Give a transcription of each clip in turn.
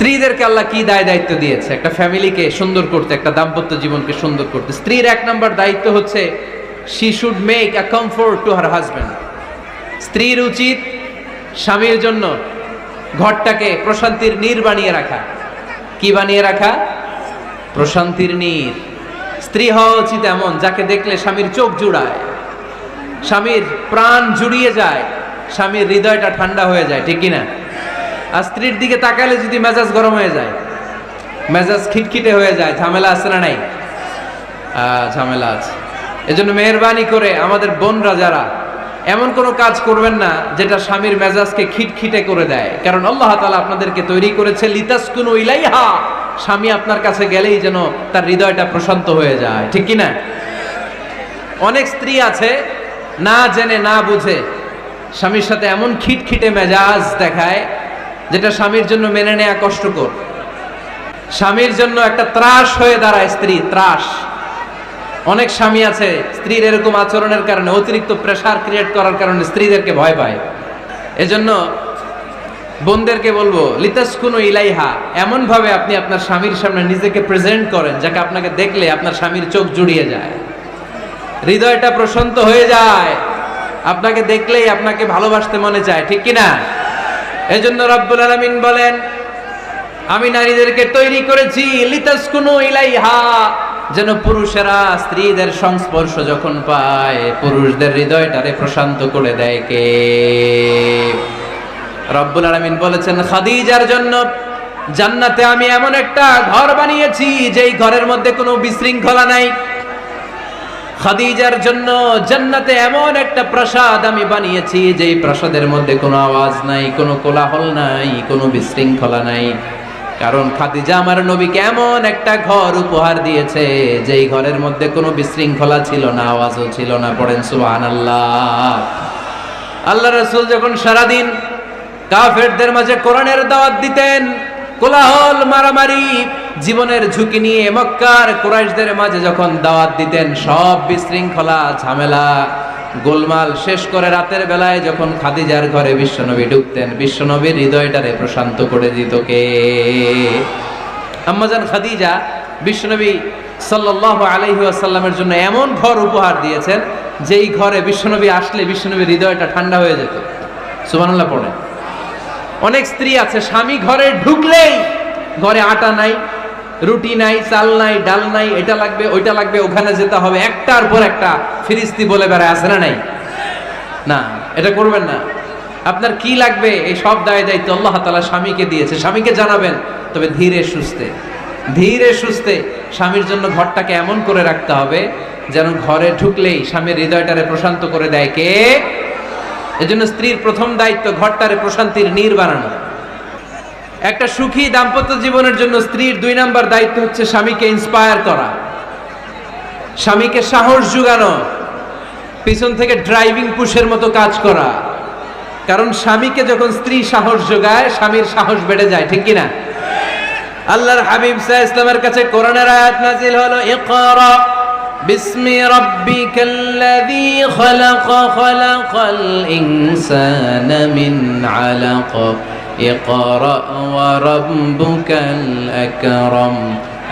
স্ত্রীদেরকে আল্লাহ কি দায়িত্ব দিয়েছে একটা ফ্যামিলিকে সুন্দর করতে, একটা দাম্পত্য জীবনকে সুন্দর করতে। স্ত্রীর 1 নম্বর দায়িত্ব হচ্ছে she should make a comfort to her husband. স্ত্রীর উচিত স্বামীর জন্য ঘরটাকে প্রশান্তির নীর বানিয়ে রাখা। কি বানিয়ে রাখা? প্রশান্তির নীর। স্ত্রী হওয়া উচিত এমন যাকে দেখলে স্বামীর চোখ জুড়ায়, স্বামীর প্রাণ জুড়িয়ে যায়, স্বামীর হৃদয়টা ঠান্ডা হয়ে যায়, ঠিক কিনা? আর স্ত্রীর দিকে তাকালে যদি মেজাজ গরম হয়ে যায়, মেজাজ খিটখিটে হয়ে যায়, ঝামেলা আছে না নাই? ঝামেলা আছে। এজন্য মেহেরবানি করে আমাদের বোনরা যারা এমন কোনো কাজ করবেন না যেটা স্বামীর মেজাজকে খিটখিটে করে দেয়, কারণ আল্লাহ তাআলা আপনাদেরকে তৈরি করেছে লিতাসকুনু ইলাইহা, স্বামী আপনার কাছে গেলেই যেন তার হৃদয়টা প্রশান্ত হয়ে যায়, ঠিক কিনা? অনেক স্ত্রী আছে না জেনে না বুঝে স্বামীর সাথে এমন খিটখিটে মেজাজ দেখায় যেটা স্বামীর জন্য মেনে নেওয়া কষ্টকর। স্বামীর জন্য একটা ত্রাস হয়ে দাঁড়ায় স্ত্রী, ত্রাস। অনেক স্বামী আছে স্ত্রীর এরকম আচরণের কারণে, অতিরিক্ত প্রেসার ক্রিয়েট করার কারণে স্ত্রীদেরকে ভয় পায়। এজন্য বোনদেরকে বলবো লিতাসকুনু ইলাইহা, এমন ভাবে আপনি আপনার স্বামীর সামনে নিজেকে প্রেজেন্ট করেন যাকে আপনাকে দেখলে আপনার স্বামীর চোখ জুড়িয়ে যায়, হৃদয়টা প্রশান্ত হয়ে যায়, আপনাকে দেখলেই আপনাকে ভালোবাসতে মনে চায়, ঠিক কিনা? এজন্য রব্বুল আলামিন বলেন আমি নারীদেরকে তৈরি করেছি লিতাসকুনু ইলাইহা, যেন পুরুষেরা স্ত্রীদের সংস্পর্শ যখন পায় পুরুষদের হৃদয়টারে প্রশান্ত করে দেয়। কে? রব্বুল আলামিন বলেছেন খাদিজার জন্য জান্নাতে আমি এমন একটা ঘর বানিয়েছি যেই ঘরের মধ্যে কোনো বিশৃঙ্খলা নাই। খাদিজার জন্য জান্নাতে এমন একটা প্রাসাদ আমি বানিয়েছি যেই প্রাসাদের মধ্যে কোনো আওয়াজ নাই, কোনো কোলাহল নাই, কোনো বিশৃঙ্খলা নাই। কারণ খাদিজা আমার নবীকে এমন একটা ঘর উপহার দিয়েছে যেই ঘরের মধ্যে কোনো বিশৃঙ্খলা ছিল না, আওয়াজও ছিল না। পড়েন সুবহানাল্লাহ। আল্লাহ রাসূল যখন সারাদিন কাফেরদের মাঝে কোরআনের দাওয়াত দিতেন, কোলাহল মারামারি জীবনের ঝুঁকি নিয়ে মক্কার কুরাইশদের মাঝে যখন দাওয়াত দিতেন, সব বিশৃঙ্খলা ঝামেলা গোলমাল শেষ করে রাতের বেলায় যখন খাদিজার ঘরে বিশ্বনবী ঢুকতেন, বিশ্বনবীর হৃদয়টারে প্রশান্ত করে দিত কে? আম্মাজান খাদিজা বিশ্বনবী সাল্লাল্লাহু আলাইহি ওয়াসাল্লামের জন্য এমন ঘর উপহার দিয়েছেন যেই ঘরে বিশ্বনবী আসলে বিশ্বনবীর হৃদয়টা ঠান্ডা হয়ে যেত। সুবহানাল্লাহ পড়ে। অনেক স্ত্রী আছে স্বামী ঘরে ঢুকলেই ঘরে আটা নাই, রুটি নাই, চাল নাই, ডাল নাই, এটা লাগবে ওইটা লাগবে, ওখানে যেতে হবে, একটার পর একটা ফিরিস্তি বলে বেড়ায়, আছে না নাই? না, এটা করবেন না। আপনার কি লাগবে এই সব দায়িত্ব আল্লাহ তাআলা স্বামীকে দিয়েছে, স্বামীকে জানাবেন। তবে ধীরে সুস্থে, ধীরে সুস্থে স্বামীর জন্য ঘরটাকে এমন করে রাখতে হবে যেন ঘরে ঢুকলেই স্বামীর হৃদয়টারে প্রশান্ত করে দেয় কে? এজন্য স্ত্রীর প্রথম দায়িত্ব ঘরটারে প্রশান্তির নীর বানানো। একটা সুখী দাম্পত্য জীবনের জন্য স্ত্রীর 2 নম্বর দায়িত্ব হচ্ছে স্বামীকে ইন্সপায়ার করা, স্বামীকে সাহস জোগানো, পিছন থেকে ড্রাইভিং পুশের মতো কাজ করা। কারণ স্বামীকে যখন স্ত্রী সাহস যোগায় স্বামীর সাহস বেড়ে যায়, ঠিক কিনা? আল্লাহর হাবিব সাল্লাল্লাহু আলাইহি ওয়াসাল্লামের কাছে কোরআনের আয়াত নাযিল হলো, ইকরা বিসমি রাব্বিকাল্লাযী খালাক খালাকাল ইনসানা মিন আলাক ইকরা ওয়া রাব্বুকাল আকরাম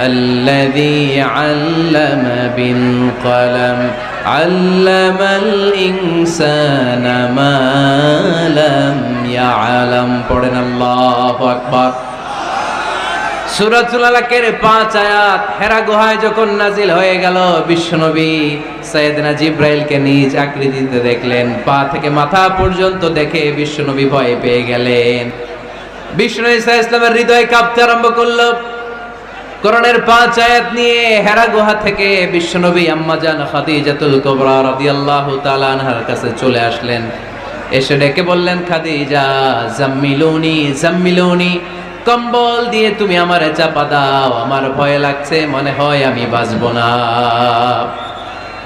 আল্লাযী আল্লামা বিল কলম আল্লামাল ইনসানা মা লাম ইয়ালাম। পড়েন আল্লাহু আকবার। সূরাতুল আলাকের 5 আয়াত হেরা গুহায় যখন নাজিল হয়ে গেল, বিশ্বনবী সাইয়েদনা জিবরাইলকে নিজ আকৃতিতে দেখলেন, পা থেকে মাথা পর্যন্ত দেখে বিশ্বনবী ভয় পেয়ে গেলেন। বিশ্বনবী সাল্লাল্লাহু আলাইহি ওয়াসাল্লামের হৃদয় কাঁপতে আরম্ভ করল। কোরআনের 5 আয়াত নিয়ে হেরা গুহা থেকে বিশ্বনবী আম্মাজান খাদিজাতুল কুবরা রাদিয়াল্লাহু তাআলা আনহার কাছে চলে আসলেন। এসে ডেকে বললেন, খাদিজা জাম্মিলুনি জাম্মিলুনি, কম্বল দিয়ে তুমি আমারে চাপা দাও, আমার ভয় লাগছে, মনে হয় আমি বাঁচবো না।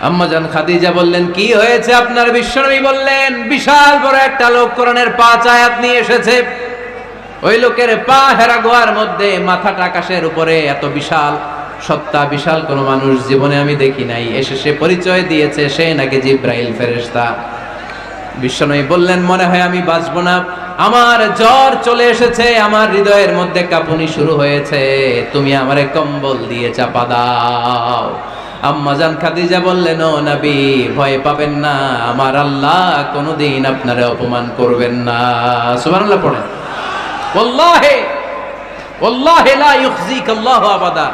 আম্মাজান খাদিজা বললেন, কি হয়েছে আপনার? বিশ্বনবী বললেন, বিশাল বড় একটা লোক কোরআনের 5 আয়াত নিয়ে এসেছে। ওই লোকের পা হেরা গুহার মধ্যে, মাথাটা আকাশের উপরে, এত বিশাল সত্তা, বিশাল কোন মানুষ জীবনে আমি দেখি নাই। এসে সে পরিচয় দিয়েছে সে নাকি জিবরাইল ফেরেশতা। বিশ্বনবী বললেন, মনে হয় আমি বাঁচবো না। আমার জ্বর চলে এসেছে, আমার হৃদয়ের মধ্যে কাঁপুনি শুরু হয়েছে, তুমি আমারে কম্বল দিয়ে চাপা দাও। আম্মাজান খাদিজা বললেন, ও নবী, ভয় পাবেন না, আমার আল্লাহ কোনোদিন আপনারে অপমান করবেন না। সুবহানাল্লাহ পড়েন। ওয়াল্লাহি ওয়াল্লাহি লা ইউখজিকাল্লাহু আবাদা।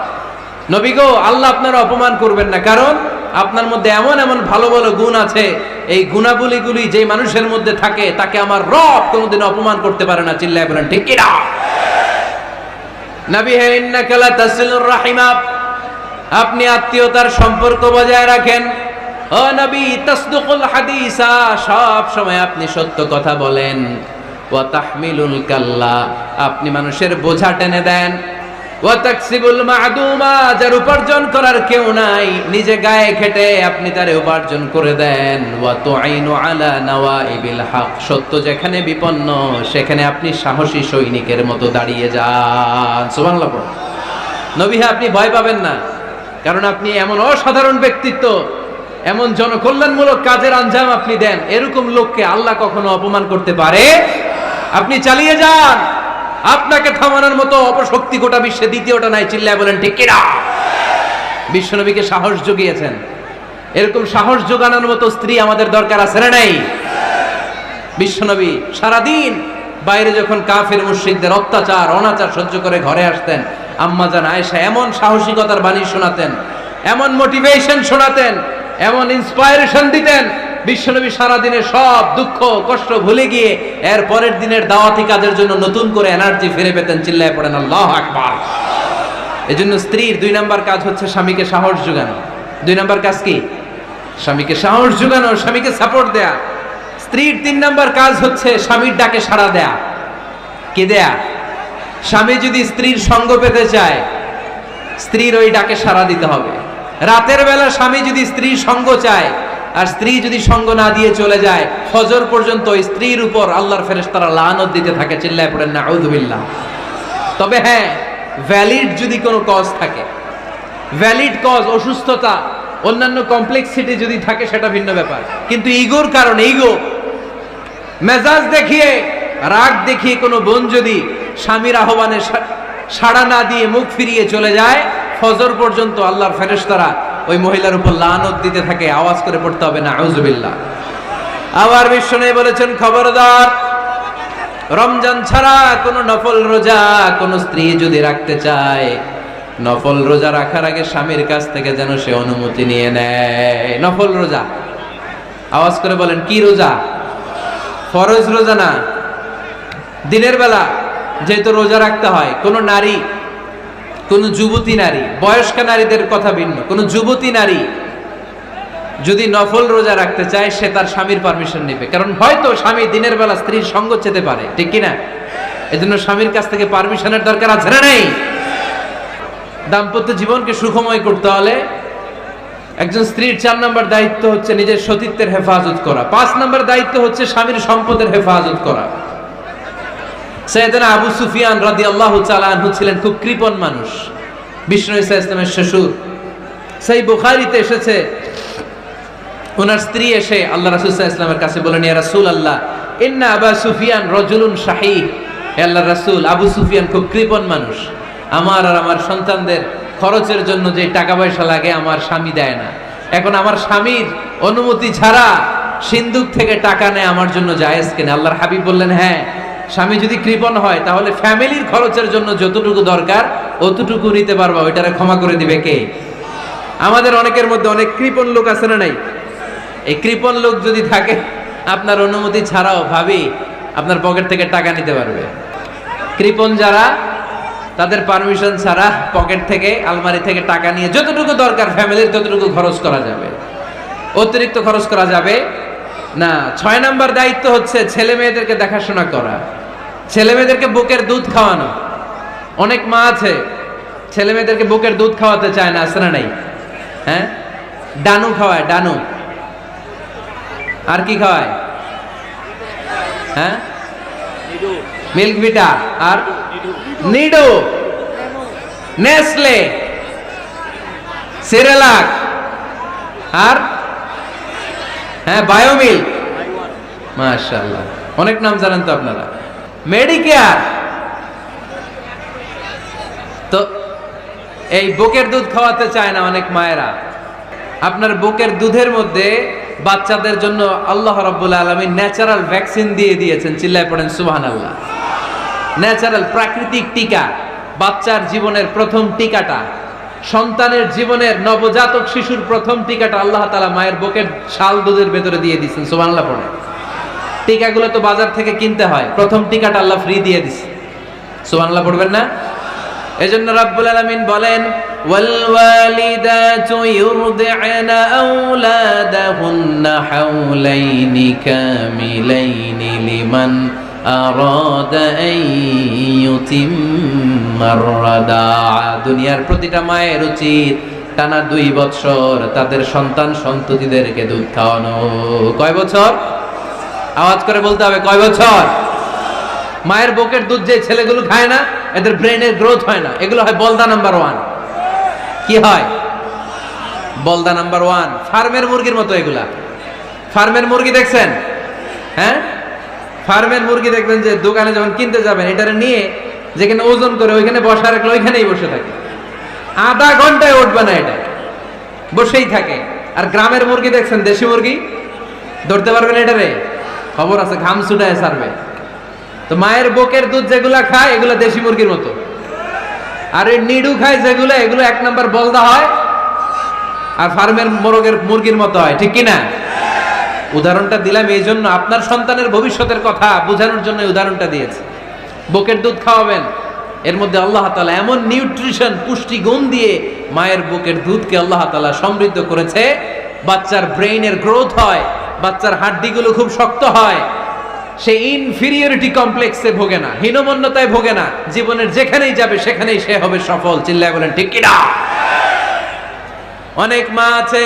নবী গো, আল্লাহ আপনারা অপমান করবেন না, কারণ আপনার মধ্যে এমন এমন ভালো ভালো গুণ আছে, এই গুণাবলীগুলি যে মানুষের মধ্যে থাকে তাকে আমার রব কোনোদিন অপমান করতে পারে না। চিল্লায় বলেন ঠিক কিনা? নবী হে, ইন্নাকা লা তাসিলুর রাহিমা, আপনি আত্মীয়তার সম্পর্ক বজায় রাখেন। ও নবী, তাসদুকুল হাদিসা, সব সময় আপনি সত্য কথা বলেন। ওয়া তাহমিলুল কাল্লা, আপনি মানুষের বোঝা টেনে দেন। ওয়া তাকসিবুল মা'দুমা, যার উপার্জন করার কেউ নাই, নিজে গায়ে খেটে আপনি তারে উপার্জন করে দেন। ওয়া তুঈনু আলা নাওয়াইবিল হক, সত্য যেখানে বিপন্ন সেখানে আপনি সাহসী সৈনিকের মতো দাঁড়িয়ে যান। সুবহানাল্লাহ। নবী হে, আপনি ভয় পাবেন না, কারণ আপনি এমন অসাধারণ ব্যক্তিত্ব, এমন জনকল্যাণমূলক কাজের আঞ্জাম আপনি দেন, এরকম লোককে আল্লাহ কখনো অপমান করতে পারে? আপনি চালিয়ে যান, আপনাকে থামানোর মতো অপশক্তি গোটা বিশ্বে দ্বিতীয়টা নাই। চিল্লায় বলেন ঠিক কিনা? বিশ্বনবীকে সাহস জুগিয়েছেন, এরকম সাহস জোগানোর মতো স্ত্রী আমাদের দরকার আছে না নাই? বিশ্বনবী সারাদিন বাইরে যখন কাফের মুশরিকদের অত্যাচার অনাচার সহ্য করে ঘরে আসতেন, আম্মাজান আয়েশা এমন সাহসিকতার বাণী শোনাতেন, এমন মোটিভেশন শোনাতেন, এমন ইন্সপায়ারেশন দিতেন, বিশ্বনবী সারাদিনের সব দুঃখ কষ্ট ভুলে গিয়ে এর পরের দিনের দাওয়াতি কাজের জন্য নতুন করে এনার্জি ফিরে পেতেন। চিল্লায় পড়েন আল্লাহু আকবার। এজন্য স্ত্রীর 2 নাম্বার কাজ হচ্ছে স্বামীকে সাহস যোগানো। 2 নাম্বার কাজ কি? স্বামীকে সাহস যোগানো, স্বামীকে সাপোর্ট দেয়া। স্ত্রীর 3 নাম্বার কাজ হচ্ছে স্বামীর ডাকে সাড়া দেয়া। কি দেয়া? স্বামী যদি স্ত্রীর সঙ্গ পেতে চায়, স্ত্রীর ওই ডাকে সাড়া দিতে হবে। রাতের বেলা স্বামী যদি স্ত্রীর সঙ্গ চায়, আর স্ত্রী যদি সঙ্গ না দিয়ে চলে যায়, ফজর পর্যন্ত ওই স্ত্রীর উপর আল্লাহর ফেরেশতারা লানত দিতে থাকে। চিল্লায় পড়েন নাউযু বিল্লাহ। তবে হ্যাঁ, ভ্যালিড যদি কোনো কজ থাকে, ভ্যালিড কজ, অসুস্থতা, অন্যান্য কমপ্লেক্সিটি যদি থাকে, সেটা ভিন্ন ব্যাপার। কিন্তু ইগোর কারণে, ইগো, মেজাজ দেখিয়ে, রাগ দেখিয়ে কোনো বোন যদি স্বামীর আহ্বানে সাড়া না দিয়ে মুখ ফিরিয়ে চলে যায়, ফজর পর্যন্ত আল্লাহর ফেরেশতারা ওই মহিলার উপর লানত দিতে থাকে। আওয়াজ করে পড়তে হবে নাউযু বিল্লাহ। আবার বিশ্বনবী বলেছেন, খবরদার, রমজান ছাড়া কোনো নফল রোজা কোন স্ত্রী যদি রাখতে চায়, নফল রোজা রাখার আগে স্বামীর কাছ থেকে যেন সে অনুমতি নিয়ে নেয়। নফল রোজা, আওয়াজ করে বলেন কি রোজা? ফরজ রোজা না। দিনের বেলা যেহেতু রোজা রাখতে হয়, কোন নারী, কোন যুবতী নারী, বয়স্ক নারীদের কথা ভিন্ন, কোন যুবতী নারী যদি নফল রোজা রাখতে চায়, সে তার স্বামীর পারমিশন নেবে। কারণ হয়তো স্বামী দিনের বেলা স্ত্রীর সঙ্গ চেতে পারে, ঠিক কিনা? এজন্য স্বামীর কাছ থেকে পারমিশনের দরকার আছে না নেই? দাম্পত্য জীবনকে সুখময় করতে হলে একজন স্ত্রীর 4 নম্বর দায়িত্ব হচ্ছে নিজের সতীত্বের হেফাজত করা। 5 নম্বর দায়িত্ব হচ্ছে স্বামীর সম্পদের হেফাজত করা। সাইয়েদনা আবু সুফিয়ান রাদিয়াল্লাহু তাআলা আনহু ছিলেন খুব কৃপণ মানুষ, বিষ্ণু ঈসা ইসলামের শ্বশুর। সহিহ বুখারীতে এসেছে, ওনার স্ত্রী এসে আল্লাহ রাসূল সাল্লাল্লাহু আলাইহি ওয়াসাল্লামের কাছে বলেন, ইয়া রাসূলুল্লাহ, ইন্না আবু সুফিয়ান রাজুলুন শাহীহ। হে আল্লাহর রাসূল, আবু সুফিয়ান খুব কৃপণ মানুষ, আমার আর আমার সন্তানদের খরচের জন্য যে টাকা পয়সা লাগে আমার স্বামী দেয় না। এখন আমার স্বামীর অনুমতি ছাড়া সিন্ধুক থেকে টাকা নেয় আমার জন্য জায়েজ কিনা? আল্লাহর হাবিব বললেন, হ্যাঁ, স্বামী যদি কৃপণ হয় তাহলে ফ্যামিলির খরচের জন্য যতটুকু দরকার অতটুকু নিতে পারবা, ওইটারে ক্ষমা করে দিবে কে? আমাদের অনেকের মধ্যে অনেক কৃপণ লোক আছে না নাই? এই কৃপণ লোক যদি থাকে, আপনার অনুমতি ছাড়াও ভাবি আপনার পকেট থেকে টাকা নিতে পারবে। কৃপণ যারা, তাদের পারমিশন ছাড়া পকেট থেকে, আলমারি থেকে টাকা নিয়ে যতটুকু দরকার ফ্যামিলির ততটুকু খরচ করা যাবে, অতিরিক্ত খরচ করা যাবে না। 6 নম্বর দায়িত্ব হচ্ছে ছেলে মেয়েদেরকে দেখাশোনা করা, ছেলে মেয়েদেরকে বুকের দুধ খাওয়ানো। অনেক মা আছে ছেলে মেয়েদেরকে বুকের দুধ খাওয়াতে চায় না, আছে না নাই? হ্যাঁ, ডানু খাওয়ায়, ডানু। আর কি খাওয়ায়? হ্যাঁ, মিল্ক ভিটা, আর নিডো, নেসলে, সেরেলাক, আর হ্যাঁ বায়োমিল্ক। মাশাআল্লাহ, অনেক নাম জানেন তো আপনারা। মেডিকেয়ার। তো এই বুকের দুধ খাওয়াতে চায় না অনেক মায়েরা। আপনার বুকের দুধের মধ্যে বাচ্চাদের জন্য আল্লাহ রাব্বুল আলামিন ন্যাচারাল ভ্যাকসিন দিয়ে দিয়েছেন। চিল্লায় পড়েন সুবহানাল্লাহ। ন্যাচারাল, প্রাকৃতিক টিকা, বাচ্চার জীবনের প্রথম টিকাটা, সন্তানের জীবনের নবজাতক শিশুর প্রথম টিকাটা আল্লাহ তাআলা মায়ের বুকের শাল দুধের ভেতরে দিয়ে দিয়েছেন। সুবহানাল্লাহ পড়েন। টিকাগুলো তো বাজার থেকে কিনতে হয়, প্রথম টিকাটা আল্লাহ ফ্রি দিয়ে দিছে। সুবহানাল্লাহ পড়বেন না? এজন্য রাব্বুল আলামিন বলেন, ওয়াল ওয়ালিদাতু ইউরদি'না আওলাদাহুন্না হাওলাইনি কামিলাইনি লিমান আরাদা আন ইউতিম্মার রাদাআ। দুনিয়ার প্রতিটা মায়ের উচিত টানা 2 বছর তাদের সন্তান সন্ততিদেরকে দুধ খাওয়ানো। কয় বছর? আওয়াজ করে বলতে হবে, কয় বছর? মায়ের বুকের দুধ যে ছেলেগুলো খায় না, এদের ব্রেনের গ্রোথ হয় না। এগুলো হয় বলদা নাম্বার 1। কি হয়? বলদা নাম্বার 1। ফার্মের মুরগির মতো এগুলা। ফার্মের মুরগি দেখছেন? হ্যাঁ, ফার্মের মুরগি দেখবেন যে দোকানে যখন কিনতে যাবেন, এটারে নিয়ে যেখানে ওজন করে ওইখানে বসা রাখলে ওইখানেই বসে থাকে। আধা ঘন্টায় উঠবে না, এটা বসেই থাকে। আর গ্রামের মুরগি দেখছেন, দেশি মুরগি, ধরতে পারবেন এটারে? খবর আছে, ঘাম ছুটায় ছাড়বে। তো মায়ের বুকের দুধ যেগুলা খায় এগুলো দেশি মুরগির মতো। আর এই নিডু খায় যেগুলো, এগুলো 1 নাম্বার বলদা হয়, আর ফার্মের মুরগির মতো হয়। ঠিক কিনা? উদাহরণটা দিলাম এই জন্য, আপনার সন্তানের ভবিষ্যতের কথা বোঝানোর জন্য উদাহরণটা দিয়েছে। বুকের দুধ খাওয়াবেন, এর মধ্যে আল্লাহ তাআলা এমন নিউট্রিশন, পুষ্টি গুণ দিয়ে মায়ের বুকের দুধকে আল্লাহ তাআলা সমৃদ্ধ করেছে। বাচ্চার ব্রেইনের গ্রোথ হয়, বাচ্চার হাড্ডিগুলো খুব শক্ত হয়, সে ইনফিরিয়রিটি কমপ্লেক্সে ভোগে না, হীনমন্যতায় ভোগে না। জীবনের যেখানেই যাবে সেখানেই সে হবে সফল। চিল্লায় বলেন ঠিক কিনা? অনেক মা আছে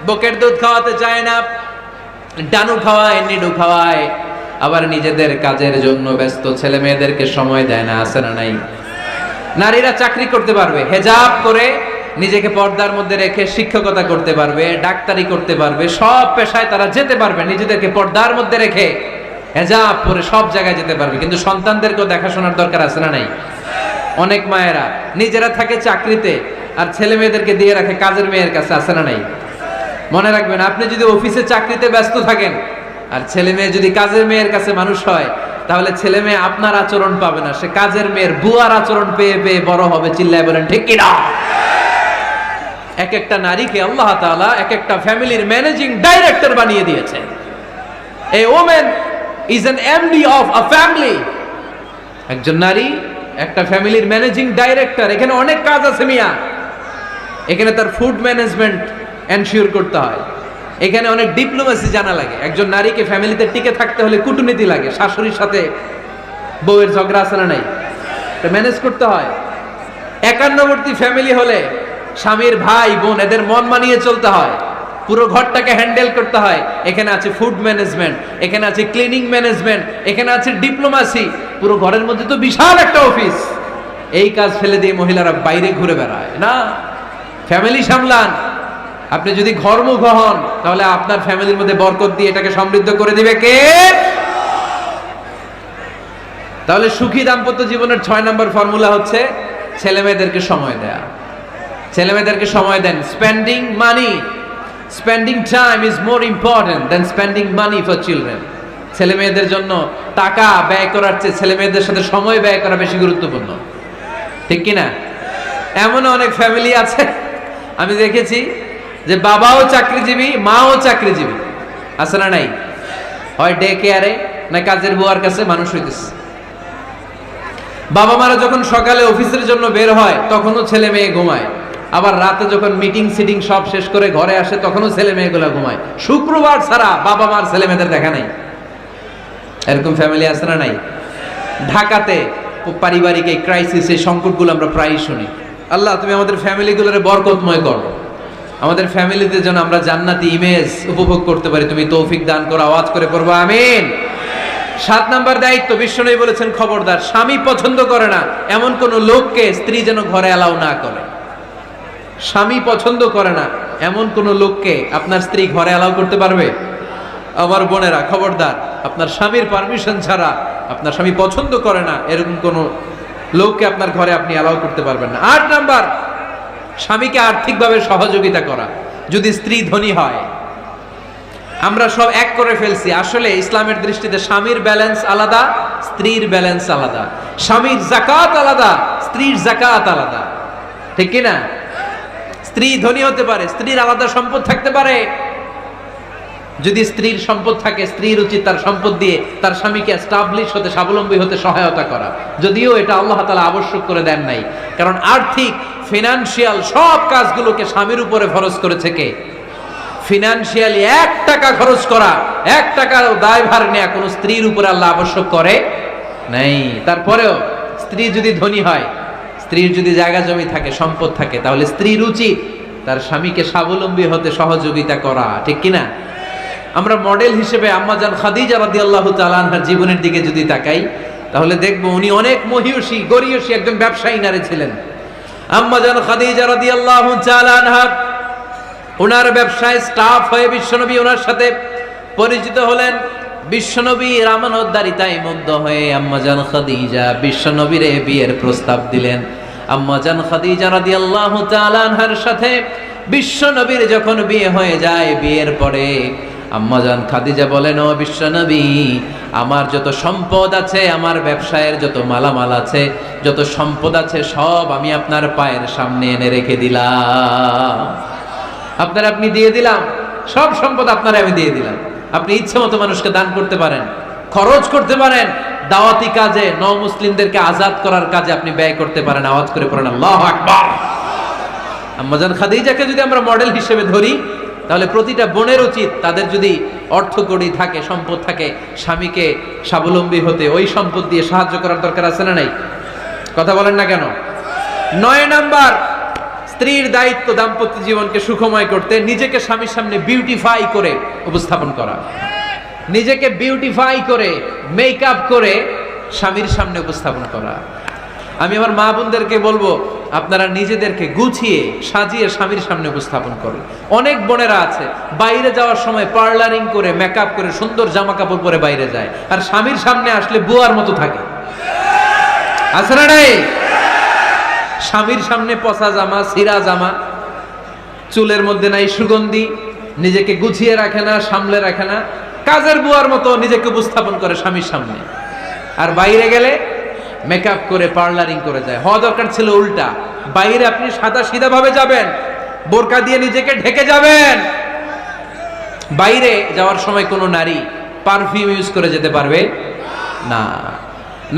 বুকের দুধ খাওয়াতে চায় না, ডানু খাওয়ায়, নিডু খাওয়ায়, আবার নিজেদের কাজের জন্য ব্যস্ত, ছেলে মেয়েদেরকে সময় দেয় না। আছে না নাই? নারীরা চাকরি করতে পারবে, হেজাব করে নিজেকে পর্দার মধ্যে রেখে শিক্ষকতা করতে পারবে, ডাক্তারি করতে পারবে, সব পেশায় তারা যেতে পারবে, নিজেদেরকে পর্দার মধ্যে রেখে হেজাব পরে সব জায়গায় যেতে পারবে। কিন্তু সন্তানদেরকেও দেখাশোনার দরকার আছে না নাই? অনেক মায়েরা নিজেরা থাকে চাকরিতে আর ছেলে মেয়েদেরকে দিয়ে রাখে কাজের মেয়ের কাছে। আছে না নাই? মনে রাখবেন, আপনি যদি অফিসে চাকরিতে ব্যস্ত থাকেন আর ছেলে মেয়ে যদি কাজের মেয়ের কাছে মানুষ হয়, তাহলে ছেলে মেয়ে আপনার আচরণ পাবে না, সে কাজের মেয়ের বুয়ার আচরণ পেয়ে পেয়ে বড় হবে। চিল্লায় বলেন ঠিক কিনা? এক একটা নারীকে আল্লাহ তাআলা এক একটা ফ্যামিলির ম্যানেজিং ডাইরেক্টর বানিয়ে দিয়েছে। এই women is an MD of a family। একজন নারী একটা ফ্যামিলির ম্যানেজিং ডাইরেক্টর। এখানে অনেক কাজ আছে মিয়া। এখানে তার ফুড ম্যানেজমেন্ট এনশিওর করতে হয়, এখানে অনেক ডিপ্লোমেসি জানা লাগে। একজন নারীকে ফ্যামিলিতে টিকে থাকতে হলে কূটনীতি লাগে, শাশুড়ির সাথে বউয়ের ঝগড়া আছে না নাই, এটা ম্যানেজ করতে হয়। একান্নবর্তী ফ্যামিলি হলে স্বামীর ভাই বোন এদের মন মানিয়ে চলতে হয়, পুরো ঘরটাকে হ্যান্ডেল করতে হয়। এখানে আছে ফুড ম্যানেজমেন্ট, এখানে আছে ক্লিনিং ম্যানেজমেন্ট, এখানে আছে ডিপ্লোমাসি। পুরো ঘরের মধ্যে তো বিশাল একটা অফিস। এই কাজ ফেলে দিয়ে মহিলারা বাইরে ঘুরে বেড়ায় না। ফ্যামিলি সামলান। আপনি যদি ঘরমুখ হন তাহলে আপনার ফ্যামিলির মধ্যে বরকত দিয়ে এটাকে সমৃদ্ধ করে দিবে কে? তাহলে সুখী দাম্পত্য জীবনের 6 নম্বর ফর্মুলা হচ্ছে ছেলে মেয়েদেরকে সময় দেয়া। ছেলে মেয়েদেরকে সময় দেন। Spending money, spending time is more important than spending money for children. ছেলে মেয়েদের জন্য টাকা ব্যয় করার চেয়ে ছেলে মেয়েদের সাথে সময় ব্যয় করা বেশি গুরুত্বপূর্ণ। ঠিক কিনা? এমন অনেক ফ্যামিলি আছে আমি দেখেছি যে বাবাও চাকরিজীবী, মাও চাকরিজীবী। আছে না নাই? হয় ডে কেয়ারে না কাজের বুয়ার কাছে মানুষ হইতেছে। বাবা মারা যখন সকালে অফিসের জন্য বের হয় তখনও ছেলে মেয়ে ঘুমায়, আবার রাতে যখন মিটিং সিটিং সব শেষ করে ঘরে আসে তখনও ছেলে মেয়েগুলো ঘুমায়। শুক্রবার ছাড়া বাবা মার ছেলে মেয়েদের দেখা নাই। এরকম ফ্যামিলি আছে না নাই? ঢাকাতে পারিবারিক এই ক্রাইসিস, এই সংকটগুলো আমরা প্রায়ই শুনি। আল্লাহ তুমি আমাদের ফ্যামিলিগুলোরে বরকতময় করো, আমাদের ফ্যামিলিতে যেন আমরা জান্নাতি ইমেজ উপভোগ করতে পারি, তুমি তৌফিক দান করো। আওয়াজ করে পড়বো আমিন। 7 নাম্বার দায়িত্ব, বিশ্বনবী বলেছেন খবরদার, স্বামী পছন্দ করে না এমন কোন লোককে স্ত্রী যেন ঘরে অ্যালাউ না করে। স্বামী পছন্দ করে না এমন কোন লোককে আপনার স্ত্রী ঘরে অ্যালাউ করতে পারবে? আমার বোনেরা খবরদার, আপনার স্বামীর পারমিশন ছাড়া আপনার স্বামী পছন্দ করে না এরকম কোন লোককে আপনার ঘরে আপনি অ্যালাউ করতে পারবেন না। 8 নাম্বার, স্বামীকে আর্থিকভাবে সহযোগিতা করা। যদি স্ত্রী ধনী হয়, আমরা সব এক করে ফেলছি, আসলে ইসলামের দৃষ্টিতে স্বামীর ব্যালেন্স আলাদা, স্ত্রীর ব্যালেন্স আলাদা। স্বামীর যাকাত আলাদা, স্ত্রীর যাকাত আলাদা, ঠিক কি না? স্ত্রী ধনী হতে পারে, স্ত্রীর আলাদা সম্পদ থাকতে পারে। যদি স্ত্রীর সম্পদ থাকে, স্ত্রীর উচিত তার সম্পদ দিয়ে তার স্বামীকে এস্টাবলিশ হতে, স্বাবলম্বী হতে সহায়তা করা। যদিও এটা আল্লাহ তাআলা আবশ্যক করে দেন নাই, কারণ আর্থিক ফিনান্সিয়াল সব কাজগুলোকে স্বামীর উপরে ফরজ করেছে কে? ফিনান্সিয়ালি 1 টাকা খরচ করা, 1 টাকার দায়ভার নেওয়া কোনো স্ত্রীর উপরে আল্লাহ আবশ্যক করে নাই। তারপরেও স্ত্রী যদি ধনী হয়, স্ত্রীর যদি জায়গা জমি থাকে, সম্পদ থাকে, তাহলে স্ত্রীর উচিত তার স্বামীকে স্বাবলম্বী হতে সহযোগিতা করা, ঠিক কিনা? আমরা মডেল হিসেবে আম্মাজান খাদিজা রাদিয়াল্লাহু তাআলা আনহার জীবনের দিকে যদি তাকাই, তাহলে দেখব উনি অনেক মহিয়সী গরিয়সী একজন ব্যবসায়ী নারী ছিলেন। আম্মাজান খাদিজা রাদিয়াল্লাহু তাআলা আনহা ওনার ব্যবসায় স্টাফ হয়ে বিশ্বনবী ওনার সাথে পরিচিত হলেন। বিশ্বনবীর আমানতদারিতায় মুগ্ধ হয়ে আম্মাজান খাদিজা বিশ্বনবীরে বিয়ের প্রস্তাব দিলেন। আম্মাজান খাদিজা রাদিয়াল্লাহু তাআলা আনহার সাথে বিশ্বনবীর যখন বিয়ে হয়ে যায়, বিয়ের পরে আম্মাজান খাদিজা বলেন, ও বিশ্বনবী, আমার যত সম্পদ আছে, আমার ব্যবসায়ের যত মালামাল আছে, যত সম্পদ আছে, সব আমি আপনার পায়ের সামনে এনে রেখে দিলাম। আপনি দিয়ে দিলাম, সব সম্পদ আপনার আমি দিয়ে দিলাম। আপনি ইচ্ছে মতো মানুষকে দান করতে পারেন, খরচ করতে পারেন, দাওয়াতি কাজে, মুসলিমদেরকে আজাদ করার কাজে আপনি ব্যয় করতে পারেন। আওয়াজ করে পড়েন আল্লাহু আকবার। আম্মাজান খাদিজাকে যদি আমরা মডেল হিসেবে ধরি, তাহলে প্রতিটা বোনের উচিত তাদের যদি অর্থকড়ি থাকে, সম্পদ থাকে, স্বামীকে স্বাবলম্বী হতে ওই সম্পদ দিয়ে সাহায্য করার দরকার আছে না নাই? কথা বলেন না কেন? 9 নাম্বার, স্ত্রীর দায়িত্ব দাম্পত্য জীবনকে সুখময় করতে নিজেকে স্বামীর সামনে বিউটিফাই করে উপস্থাপন করা। নিজেকে বিউটিফাই করে, মেকআপ করে স্বামীর সামনে উপস্থাপন করা। আমি আমার মা বোনদেরকে বলবো, আপনারা নিজেদেরকে গুছিয়ে সাজিয়ে স্বামীর সামনে উপস্থাপন করুন। অনেক বোনেরা আছে বাইরে যাওয়ার সময় পার্লারিং করে, মেকআপ করে, সুন্দর জামা কাপড় পরে বাইরে যায়, আর স্বামীর সামনে আসলে বুয়ার মতো থাকে। আছে না নাই? স্বামীর সামনে পচা জামা, ছিঁড়া জামা, চুলের মধ্যে নাই সুগন্ধি, নিজেকে গুছিয়ে রাখে না, সামলে রাখে না, কাজের বুয়ার মতো নিজেকে উপস্থাপন করে স্বামীর সামনে। আর বাইরে গেলে মেকআপ করে, পার্লারিং করে যায়। হওয়া দরকার ছিল উল্টা, বাইরে আপনি সাদা সিধা ভাবে যাবেন, বোরকা দিয়ে নিজেকে ঢেকে যাবেন। বাইরে যাওয়ার সময় কোনো নারী পারফিউম ইউজ করে যেতে পারবে না।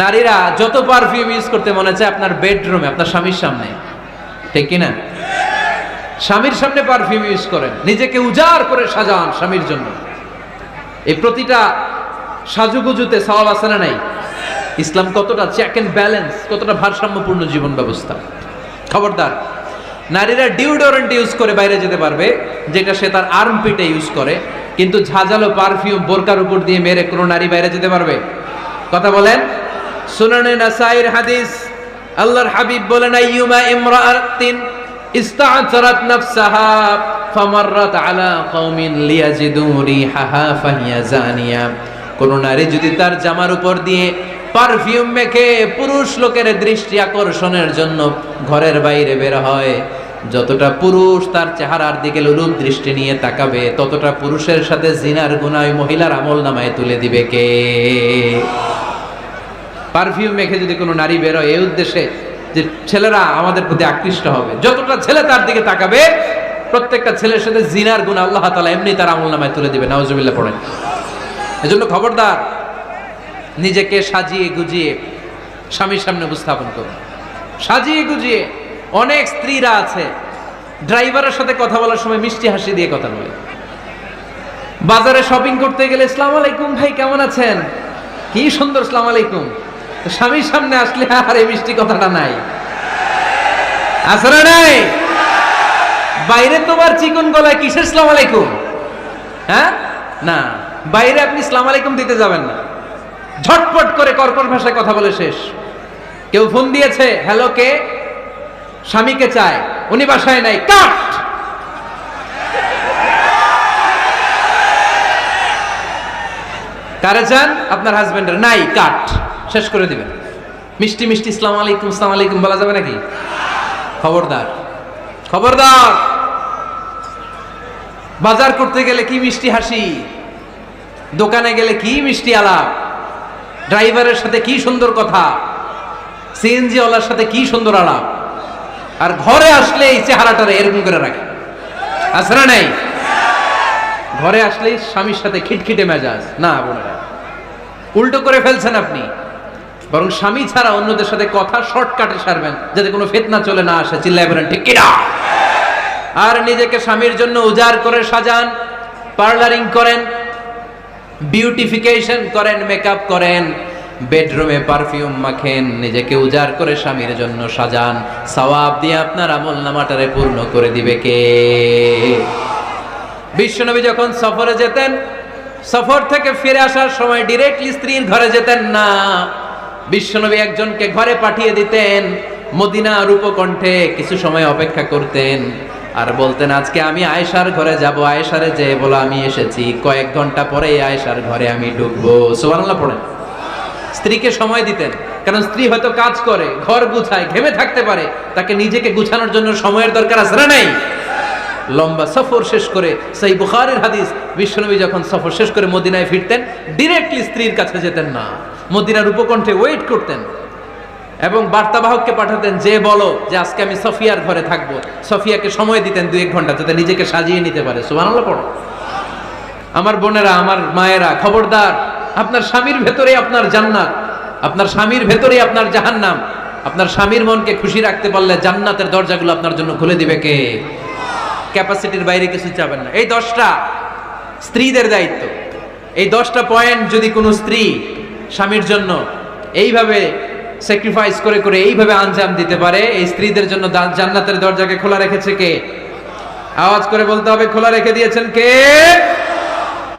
নারীরা যত পারফিউম ইউজ করতে মনে চায় আপনার বেডরুমে, আপনার স্বামীর সামনে, ঠিক কিনা? স্বামীর সামনে পারফিউম ইউজ করেন, নিজেকে উজাড় করে সাজান স্বামীর জন্য। এই প্রতিটা সাজুগুজুতে সওয়াব আছে না নাই? ইসলাম কতটা চেক এন্ড ব্যালেন্স, কতটা ভারসাম্যপূর্ণ জীবন ব্যবস্থা। খবরদার, নারীরা ডিওডোরেন্ট ইউজ করে বাইরে যেতে পারবে, যেটা সে তার আর্মপিটে ইউজ করে, কিন্তু ঝাঁঝালো পারফিউম বোরকার উপর দিয়ে মেরে কোনো নারী বাইরে যেতে পারবে? কথা বলেন। সুনানে নাসাইর হাদিস, আল্লাহর হাবিব বলেন, আইয়ুমা ইমরাআতিন ইস্তা'তারাত নাফসাহা ফামাররাত আলা কওমিন লিয়াজিদু রিহাহা ফাহিয়া জানিয়া। কোন নারী যদি তার জামার উপর দিয়ে পারফিউম মেখে পুরুষ লোকের দৃষ্টি আকর্ষণের জন্য ঘরের বাইরে বের হয়, যতটা পুরুষ তার চেহারার দিকে লোলুপ দৃষ্টি নিয়ে তাকাবে, ততটা পুরুষের সাথে জিনার গুনাহ মহিলার আমলনামায় তুলে দিবে কে? পারফিউম মেখে যদি কোনো নারী বের হয় এই উদ্দেশ্যে যে ছেলেরা আমাদের প্রতি আকৃষ্ট হবে, যতটা ছেলে তার দিকে তাকাবে, প্রত্যেকটা ছেলের সাথে জিনার গুনাহ আল্লাহ তাআলা এমনি তার আমলনামায় তুলে দিবে। নাউজুবিল্লাহ পড়েন। এজন্য খবরদার, নিজেকে সাজিয়ে গুজিয়ে স্বামীর সামনে উপস্থাপন করুন, সাজিয়ে গুজিয়ে। অনেক স্ত্রীরা আছে ড্রাইভারের সাথে কথা বলার সময় মিষ্টি হাসি দিয়ে কথা বলে। বাজারে শপিং করতে গেলে আসসালামু আলাইকুম ভাই, কেমন আছেন? কি সুন্দর আসসালামু আলাইকুম। স্বামীর সামনে আসলে আর এই মিষ্টি কথাটা নাই, আছে না নাই? বাইরে তোমার চিকন গলায় কিসের আসসালামু আলাইকুম? হ্যাঁ, না, বাইরে আপনি আসসালামু আলাইকুম দিতে যাবেন না, ঝটপট করে কর্কশ ভাষায় কথা বলে শেষ। কেউ ফোন দিয়েছে, হ্যালো, কে? স্বামীকে চায়, উনি বাসায় নাই, কাট। কারে চান? আপনার হাজবেন্ডের। নাই, কাট, শেষ করে দিবেন। মিষ্টি মিষ্টি আসসালামু আলাইকুম আসসালামু আলাইকুম বলা যাবে নাকি? খবরদার, খবরদার। বাজার করতে গেলে কি মিষ্টি হাসি, দোকানে গেলে কি মিষ্টি আলাপ, ড্রাইভারের সাথে কি সুন্দর কথা, সিএনজি ওয়ালার সাথে কি সুন্দর আলাপ, আর ঘরে আসলে এই চেহারাটারে এরকম করে রাখে, আছে না নাই? ঘরে আসলেই স্বামীর সাথে খিটখিটে মেজাজ। না বোনেরা, উল্টো করে ফেলছেন আপনি। বরং স্বামী ছাড়া অন্যদের সাথে কথা শর্টকাটে সারবেন, যাতে কোনো ফিতনা চলে না আসে। চিল্লায় বলেন ঠিক কিনা? আর নিজেকে স্বামীর জন্য উজাড় করে সাজান, পার্লারিং করেন, বিউটিফিকেশন করেন, মেকআপ করেন, বেডরুমে পারফিউম মাখেন, নিজেকে উজাড় করে স্বামীর জন্য সাজান। সওয়াব দিয়ে আপনার আমল নামাটারে পূর্ণ করে দিবে কে? বিশ্বনবী যখন সফরে যেতেন, সফর থেকে ফিরে আসার সময় ডিরেক্টলি স্ত্রীর ঘরে যেতেন না। বিশ্বনবী একজনকে ঘরে পাঠিয়ে দিতেন, মদিনার উপকণ্ঠে কিছু সময় অপেক্ষা করতেন, আর বলতেন আজকে আমি আয়েশার ঘরে যাব। আয়েশারে যে বলো আমি এসেছি, কয়েক ঘন্টা পরে আয়েশার ঘরে আমি ঢুকবো। সুবহানাল্লাহ পড়েন। স্ত্রীকে সময় দিতেন, কারণ স্ত্রী হয়তো কাজ করে, ঘর গুছায়, ঘেমে থাকতে পারে, তাকে নিজেকে গুছানোর জন্য সময়ের দরকার আছে না নাই? লম্বা সফর শেষ করে, সেই বুখারীর হাদিস, বিশ্বনবী যখন সফর শেষ করে মদিনায় ফিরতেন, ডিরেক্টলি স্ত্রীর কাছে যেতেন না, মদিনার উপকণ্ঠে ওয়েট করতেন এবং বার্তাবাহককে পাঠাতেন যে বলো যে আজকে আমি সফিয়ার ঘরে থাকবো। সফিয়াকে সময় দিতেন 2-1 ঘন্টা, যাতে নিজেকে সাজিয়ে নিতে পারে। সুবহানাল্লাহ পড়ো। আমার বোনেরা, আমার মায়েরা, খবরদার, আপনার স্বামীর ভেতরে আপনার জান্নাত, আপনার স্বামীর ভেতরে আপনার জাহান্নাম। আপনার স্বামীর মনকে খুশি রাখতে পারলে জান্নাতের দরজাগুলো আপনার জন্য খুলে দিবে কে? ক্যাপাসিটির বাইরে কিছু চাবেন না। এই 10টা স্ত্রীদের দায়িত্ব। এই 10টা পয়েন্ট যদি কোনো স্ত্রী স্বামীর জন্য এইভাবে স্যাক্রিফাইস করে করে এইভাবে আঞ্জাম দিতে পারে, এই স্ত্রীদের জন্য জান্নাতের দরজাকে খোলা রেখেছে কে? আওয়াজ করে বলতে হবে, খোলা রেখে দিয়েছেন কে?